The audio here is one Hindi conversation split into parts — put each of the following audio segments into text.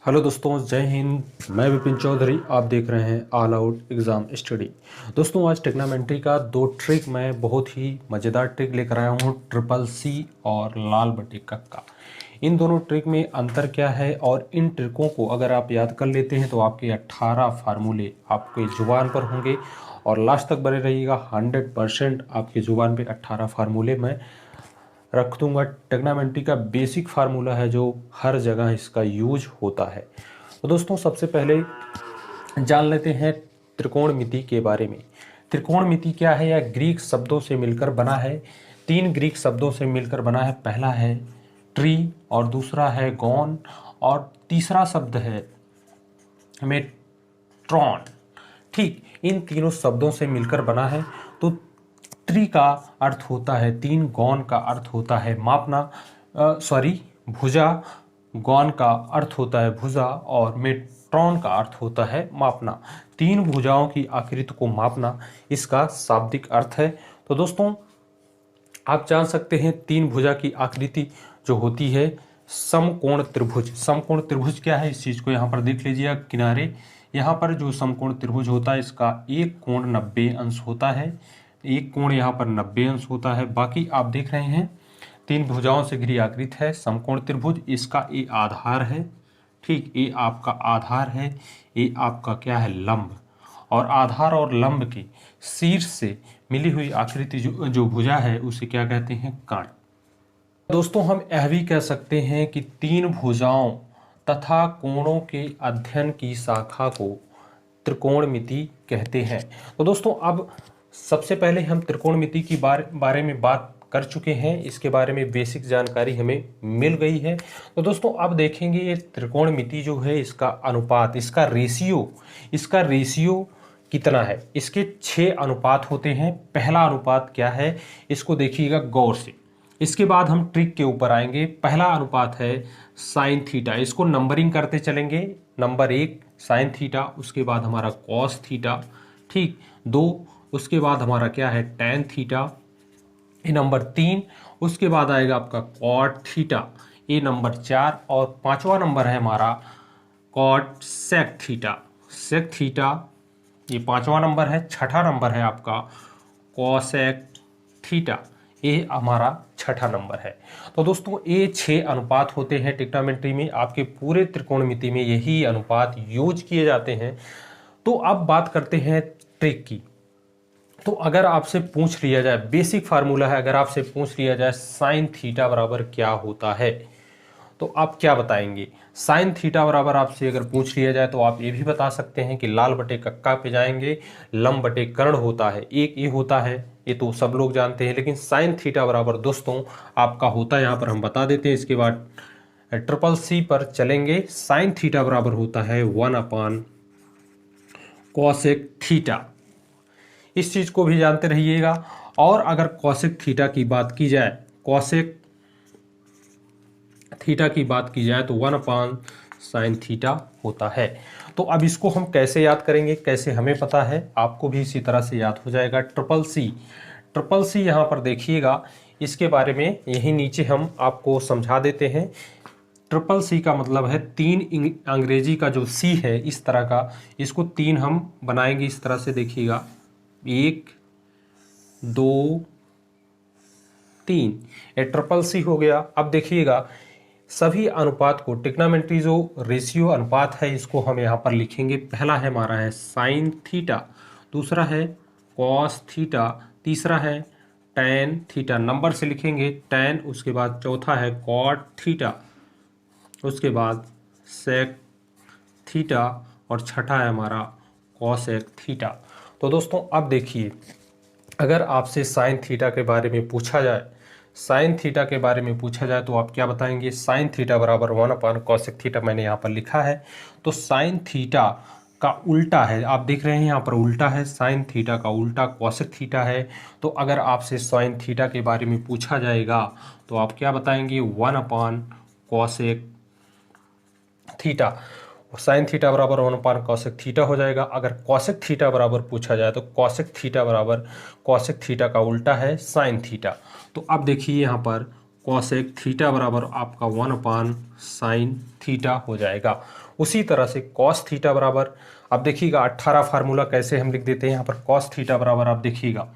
हेलो दोस्तों, जय हिंद। मैं विपिन चौधरी, आप देख रहे हैं ऑल आउट एग्ज़ाम स्टडी। दोस्तों, आज टेक्नामेंट्री का दो ट्रिक मैं बहुत ही मज़ेदार ट्रिक लेकर आया हूँ, ट्रिपल सी और लाल बटे कक्का। इन दोनों ट्रिक में अंतर क्या है और इन ट्रिकों को अगर आप याद कर लेते हैं तो आपके 18 फार्मूले आपके ज़ुबान पर होंगे और लास्ट तक बने रहिएगा। 100% आपके ज़ुबान पे 18 फार्मूले मैं रख दूंगा। टेग्नामेंट्री का बेसिक फार्मूला है जो हर जगह इसका यूज होता है। तो दोस्तों, सबसे पहले जान लेते हैं त्रिकोणमिति के बारे में। त्रिकोणमिति क्या है? यह ग्रीक शब्दों से मिलकर बना है। 3 ग्रीक शब्दों से मिलकर बना है। पहला है ट्री और दूसरा है गॉन और तीसरा शब्द है मेट्रॉन। ठीक, इन तीनों शब्दों से मिलकर बना है। तो ट्री का अर्थ होता है 3, गौन का अर्थ होता है मापना, भुजा। गौन का अर्थ होता है भुजा और मेट्रॉन का अर्थ होता है मापना। 3 भुजाओं की आकृति को मापना इसका शाब्दिक अर्थ है। तो दोस्तों, आप जान सकते हैं 3 भुजा की आकृति जो होती है समकोण त्रिभुज। समकोण त्रिभुज क्या है, इस चीज़ को यहाँ पर देख लीजिए। किनारे यहाँ पर जो समकोण त्रिभुज होता है इसका एक कोण 90 अंश होता है। एक कोण यहाँ पर 90 अंश होता है। बाकी आप देख रहे हैं 3 भुजाओं से घिरी आकृति है समकोण त्रिभुज। इसका ए आधार है। ठीक, ये आपका आधार है। ये आपका क्या है? लंब। और आधार और लंब के शीर्ष से मिली हुई आकृति जो भुजा है उसे क्या कहते हैं? कर्ण। दोस्तों, हम यह भी कह सकते हैं कि 3 भुजाओं तथा कोणों के अध्ययन की शाखा को त्रिकोणमिति कहते हैं। तो दोस्तों, अब सबसे पहले हम त्रिकोणमिति की बारे में बात कर चुके हैं। इसके बारे में बेसिक जानकारी हमें मिल गई है। तो दोस्तों, अब देखेंगे ये त्रिकोणमिति जो है इसका अनुपात, इसका रेशियो कितना है। इसके 6 अनुपात होते हैं। पहला अनुपात क्या है इसको देखिएगा गौर से। इसके बाद हम ट्रिक के ऊपर आएंगे। पहला अनुपात है साइन थीटा। इसको नंबरिंग करते चलेंगे। नंबर 1 साइन थीटा, उसके बाद हमारा कॉस थीटा, ठीक, 2, उसके बाद हमारा क्या है? टैन थीटा, ये नंबर 3, उसके बाद आएगा आपका कॉट थीटा, ये नंबर 4, और 5वां नंबर है हमारा cot sec theta. Sec theta ये 5वां नंबर है। 6ठा नंबर है आपका कॉसेक थीटा, ये हमारा 6ठा नंबर है। तो दोस्तों, ये 6 अनुपात होते हैं ट्रिग्नोमेट्री में। आपके पूरे त्रिकोणमिति में यही अनुपात यूज किए जाते हैं। तो अब बात करते हैं ट्रिक की। तो अगर आपसे पूछ लिया जाए, बेसिक फार्मूला है, अगर आपसे पूछ लिया जाए साइन थीटा बराबर क्या होता है तो आप क्या बताएंगे? साइन थीटा बराबर आपसे अगर पूछ लिया जाए तो आप ये भी बता सकते हैं कि लाल बटे कक्का पे जाएंगे, लंब बटे कर्ण होता है, एक ये होता है, ये तो सब लोग जानते हैं। लेकिन साइन थीटा बराबर दोस्तों आपका होता है, यहाँ पर हम बता देते हैं। इसके बाद ट्रिपल सी पर चलेंगे। साइन थीटा बराबर होता है 1/कॉसेक थीटा। इस चीज़ को भी जानते रहिएगा। और अगर कॉसेक थीटा की बात की जाए, कॉसेक थीटा की बात की जाए तो 1/साइन थीटा होता है। तो अब इसको हम कैसे याद करेंगे, कैसे हमें पता है, आपको भी इसी तरह से याद हो जाएगा। ट्रिपल सी यहाँ पर देखिएगा, इसके बारे में यही नीचे हम आपको समझा देते हैं। ट्रिपल सी का मतलब है 3, अंग्रेजी का जो सी है इस तरह का, इसको 3 हम बनाएंगे इस तरह से। देखिएगा 1, 2, 3, ये ट्रिपल सी हो गया। अब देखिएगा सभी अनुपात को, ट्रिग्नोमेट्री जो रेशियो अनुपात है इसको हम यहाँ पर लिखेंगे। पहला है हमारा है साइन थीटा, दूसरा है कॉस थीटा, तीसरा है टैन थीटा, नंबर से लिखेंगे टैन, उसके बाद चौथा है कॉट थीटा, उसके बाद सेक थीटा, और छठा है हमारा कॉसेक थीटा। तो दोस्तों, अब देखिए, अगर आपसे साइन थीटा के बारे में पूछा जाए, तो आप क्या बताएंगे? साइन थीटा बराबर 1/कॉसेक थीटा मैंने यहाँ पर लिखा है। तो साइन थीटा का उल्टा है, आप देख रहे हैं यहाँ पर उल्टा है, साइन थीटा का उल्टा कॉसेक थीटा है। तो अगर आपसे साइन थीटा के बारे में पूछा जाएगा तो आप क्या बताएंगे? 1/कॉसेक थीटा। साइन थीटा बराबर 1/कॉसेक थीटा हो जाएगा। अगर कॉसेक थीटा बराबर पूछा जाए तो कॉसेक थीटा बराबर कॉसेक थीटा का उल्टा है साइन थीटा। तो अब देखिए यहाँ पर कॉसेक थीटा बराबर आपका 1/sin थीटा हो जाएगा। उसी तरह से कॉस थीटा बराबर, अब देखिएगा 18 फार्मूला कैसे हम लिख देते हैं यहाँ पर। कॉस थीटा बराबर आप देखिएगा,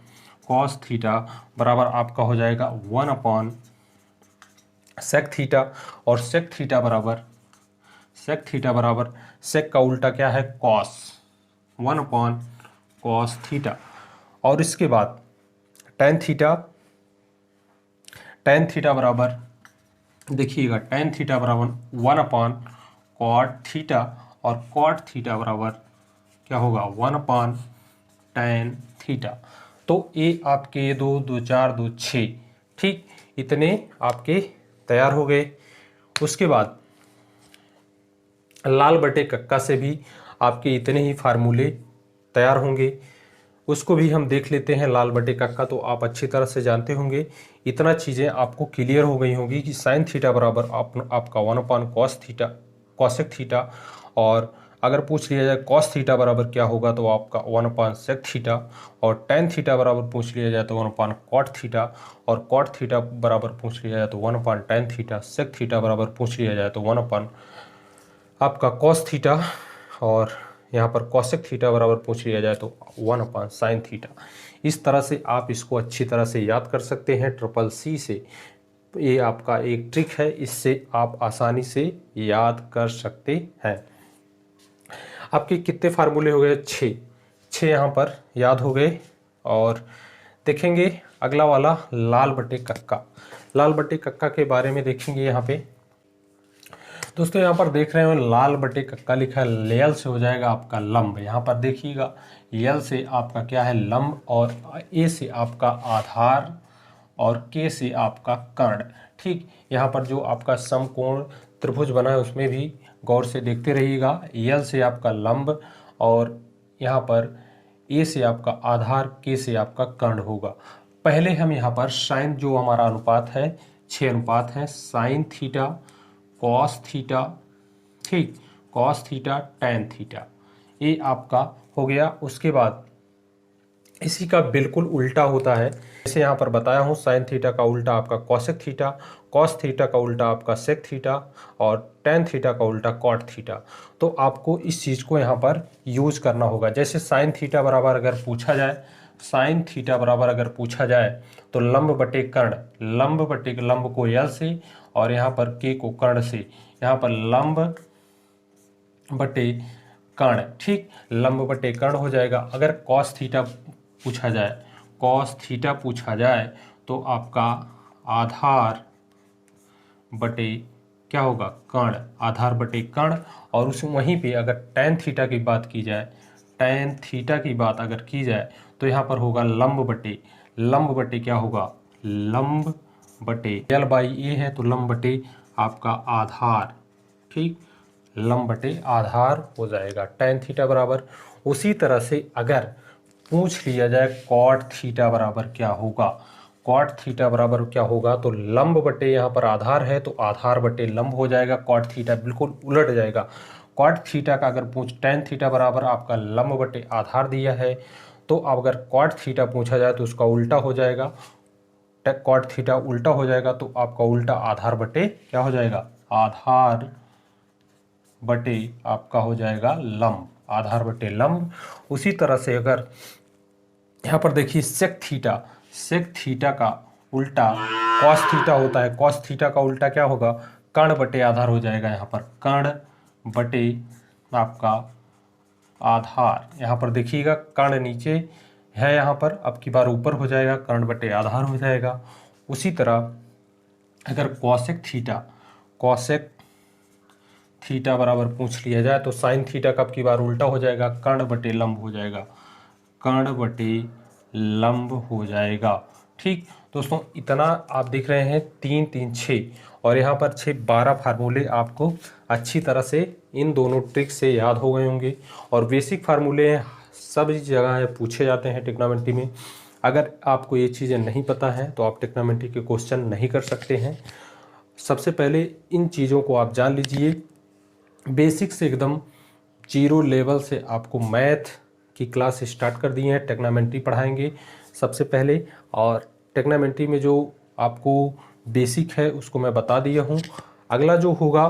कॉस थीटा बराबर आपका हो जाएगा 1/sec थीटा, और सेक थीटा बराबर सेक का उल्टा क्या है, कॉस, 1/cos थीटा। और इसके बाद tan थीटा बराबर देखिएगा, tan थीटा बराबर 1/cot थीटा, और cot थीटा बराबर क्या होगा, 1/tan थीटा। तो ये आपके 2 2 4 2 6, ठीक, इतने आपके तैयार हो गए। उसके बाद लाल बटे कक्का से भी आपके इतने ही फार्मूले तैयार होंगे, उसको भी हम देख लेते हैं। लाल बटे कक्का तो आप अच्छी तरह से जानते होंगे। इतना चीज़ें आपको क्लियर हो गई होंगी कि साइन थीटा बराबर आपका 1/cos थीटा, कॉसेक थीटा, और अगर पूछ लिया जाए कॉस थीटा बराबर क्या होगा तो आपका 1/sec थीटा, और tan थीटा बराबर पूछ लिया जाए तो 1/cot थीटा, और cot थीटा बराबर पूछ लिया जाए तो 1/tan थीटा, sec थीटा बराबर पूछ लिया जाए तो 1/ आपका cos थीटा, और यहाँ पर cosec थीटा बराबर पूछ लिया जाए तो 1/sin थीटा। इस तरह से आप इसको अच्छी तरह से याद कर सकते हैं CCC से। ये आपका एक ट्रिक है, इससे आप आसानी से याद कर सकते हैं। आपके कितने फार्मूले हो गए, 6 यहाँ पर याद हो गए। और देखेंगे अगला वाला लाल बटे कक्का। लाल बटे कक्का के बारे में देखेंगे यहाँ पे। दोस्तों यहाँ पर देख रहे हो लाल बटे कक्का लिखा है, लेल से हो जाएगा आपका लंब। यहाँ पर देखिएगा यल से आपका क्या है, लंब, और ए से आपका आधार, और के से आपका कर्ण। ठीक, यहाँ पर जो आपका समकोण त्रिभुज बना है उसमें भी गौर से देखते रहिएगा। यल से आपका लंब, और यहाँ पर ए से आपका आधार, के से आपका कर्ण होगा। पहले हम यहाँ पर साइन, जो हमारा अनुपात है 6 अनुपात है, साइन थीटा, कॉस थीटा, ठीक, कॉस थीटा, टैन थीटा, ये आपका हो गया। उसके बाद इसी का बिल्कुल उल्टा होता है, जैसे यहाँ पर बताया हूँ, साइन थीटा का उल्टा आपका कॉसेक थीटा, कॉस थीटा का उल्टा आपका सेक थीटा, और टैन थीटा का उल्टा कॉट थीटा। तो आपको इस चीज़ को यहाँ पर यूज करना होगा। जैसे साइन थीटा बराबर अगर पूछा जाए, साइन थीटा बराबर अगर पूछा जाए तो लंब बटे कर्ण, लंब को यल से, और यहाँ पर के को कर्ण से, यहाँ पर लंब बटे कर्ण, ठीक, लंब बटे कर्ण हो जाएगा। अगर कॉस थीटा पूछा जाए तो आपका आधार बटे क्या होगा, कर्ण, आधार बटे कर्ण। और उस वहीं पे अगर टैन थीटा की बात की जाए, टैन थीटा की बात अगर की जाए तो यहाँ पर होगा लंब बटे क्या होगा, लंब बटे यल बाई ए है तो लंब बटे आपका आधार, ठीक, लंब बटे आधार हो जाएगा टैन थीटा बराबर। उसी तरह से अगर पूछ लिया जाए कॉट थीटा बराबर क्या होगा, कॉट थीटा बराबर क्या होगा, तो लंब बटे यहाँ पर आधार है तो आधार बटे लंब हो जाएगा। कॉट थीटा बिल्कुल उलट जाएगा। कॉट थीटा का अगर टैन थीटा बराबर आपका लंब बटे आधार दिया है, तो अब अगर कॉट थीटा पूछा जाए तो उसका उल्टा हो जाएगा, कॉट थीटा उल्टा हो जाएगा तो आपका उल्टा आधार बटे क्या हो जाएगा, आधार बटे आपका हो जाएगा लंब, आधार बटे लंब। उसी तरह से अगर यहाँ पर देखिए सेक थीटा का उल्टा कॉस थीटा होता है, कॉस थीटा का उल्टा क्या होगा, कर्ण बटे आधार हो जाएगा। यहाँ पर कर्ण बटे आपका आधार, यहाँ पर देखिएगा कर्ण नीचे है, यहाँ पर अब की बार ऊपर हो जाएगा, कर्ण बटे आधार हो जाएगा। उसी तरह अगर कॉसेक थीटा बराबर पूछ लिया जाए तो साइन थीटा का अब की बार उल्टा हो जाएगा, कर्ण बटे लंब हो जाएगा, कर्ण बटे लंब हो जाएगा। ठीक दोस्तों, इतना आप देख रहे हैं 3 3 6, और यहाँ पर 12 फार्मूले आपको अच्छी तरह से इन दोनों ट्रिक से याद हो गए होंगे। और बेसिक फार्मूले सब जगह पूछे जाते हैं ट्रिग्नोमेट्री में। अगर आपको ये चीज़ें नहीं पता हैं तो आप ट्रिग्नोमेट्री के क्वेश्चन नहीं कर सकते हैं। सबसे पहले इन चीज़ों को आप जान लीजिए। बेसिक से एकदम 0 लेवल से आपको मैथ की क्लास स्टार्ट कर दी है, ट्रिग्नोमेट्री पढ़ाएंगे सबसे पहले। और ट्रिग्नोमेट्री में जो आपको बेसिक है उसको मैं बता दिया हूँ। अगला जो होगा,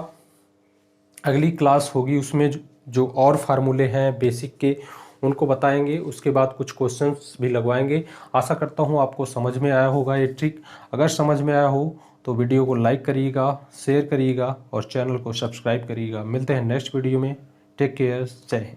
अगली क्लास होगी, उसमें जो और फार्मूले हैं बेसिक के उनको बताएंगे, उसके बाद कुछ क्वेश्चंस भी लगवाएंगे। आशा करता हूँ आपको समझ में आया होगा ये ट्रिक। अगर समझ में आया हो तो वीडियो को लाइक करिएगा, शेयर करिएगा और चैनल को सब्सक्राइब करिएगा। मिलते हैं नेक्स्ट वीडियो में। टेक केयर, जय हिंद।